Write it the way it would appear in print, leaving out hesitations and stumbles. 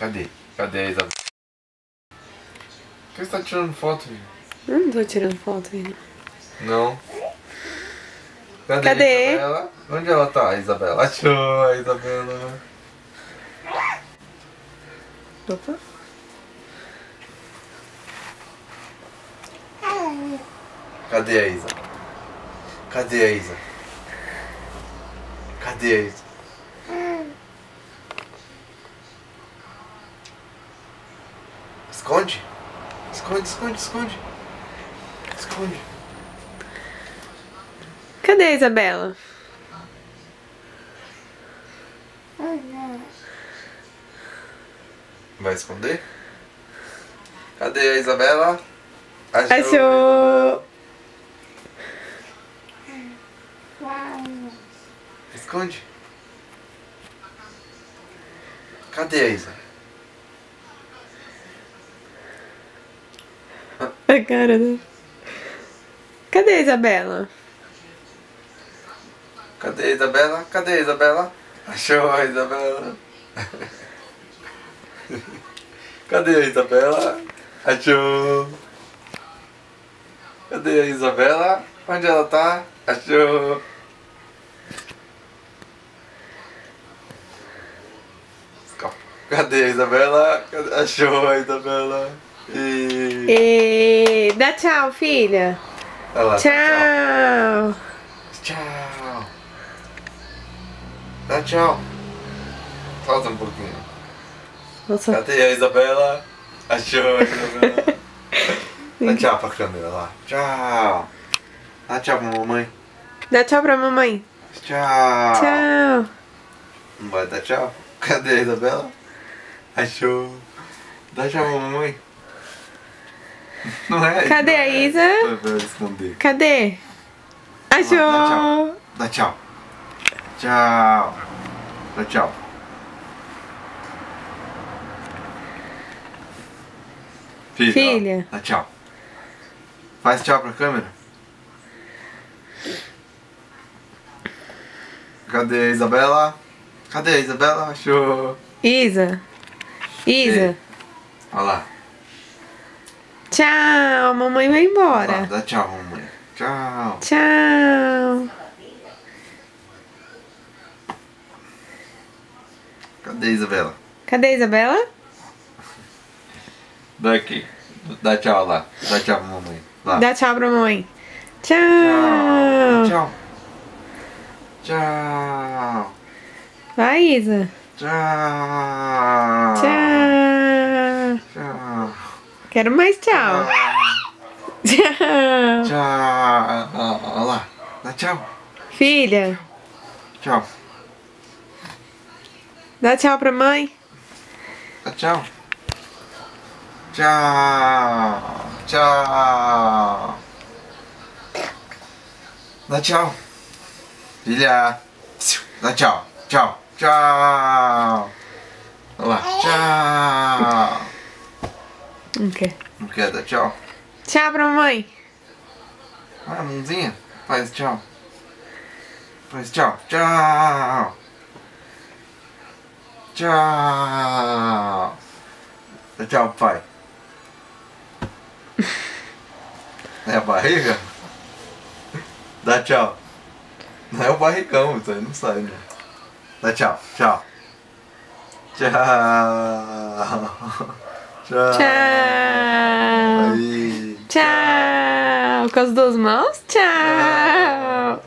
Cadê? Cadê a Isabela? Por que você tá tirando foto, filho? Eu não tô tirando foto ainda. Não. Cadê? Cadê? A Isabela? Onde ela tá, a Isabela? Achou a Isabela. Opa. Cadê a Isa? Cadê a Isa? Cadê a Isa? Esconde? Esconde, esconde, esconde. Esconde. Cadê a Isabela? Vai esconder? Cadê a Isabela? Achou! Esconde. Cadê a Isa? A cara dela. Cadê a Isabela? Cadê a Isabela? Cadê a Isabela? Achou a Isabela? Cadê a Isabela? Achou. Cadê a Isabela? Onde ela tá? Achou. Cadê a Isabela? Achou a Isabela. E... Dá tchau, filha. Olha lá, Tchau. tchau. Dá tchau. Falta um pouquinho. Nossa. Cadê a Isabela? Achou a Isabela. Dá tchau pra câmera lá. Tchau. Dá tchau pra mamãe. Dá tchau pra mamãe. Tchau. Tchau. Não vai dar tchau? Cadê a Isabela? Achou. Dá tchau pra mamãe. Não é? Cadê a Isa? Vai esconder. Cadê? Achou. Dá tchau. Tchau. Dá tchau. Filha. Ó, dá tchau. Faz tchau pra câmera. Cadê a Isabela? Cadê a Isabela? Achou. Isa. Isa. Olha lá. Tchau. Mamãe vai Olha lá. embora. Dá tchau, mamãe. Tchau. Tchau. Cadê a Isabela? Cadê a Isabela? Daqui. Dá tchau lá. Dá tchau pra mamãe. Lá. Dá tchau pra mamãe. Tchau. Tchau. Tchau. Tchau. Vai, Isa. Tchau. Tchau. Tchau. Quero mais tchau. Tchau. Tchau. Olha lá. Dá tchau. Filha. Tchau. Dá tchau pra mãe. Dá tchau. Tchau. Tchau. Dá tchau. Filha. Dá tchau. Tchau. Tchau. Olha lá. Tchau. Não quer. Não quer dar tchau? Tchau pra mamãe. Ah, a mãozinha. Faz tchau. Faz tchau. Tchau. Tchau. Dá tchau, pai. É a barriga? Dá tchau. Não é o barrigão, isso aí não sai, né? Dá tchau. Tchau. Tchau. Tchau. Tchau. Aí. Tchau. Com as duas mãos. Tchau.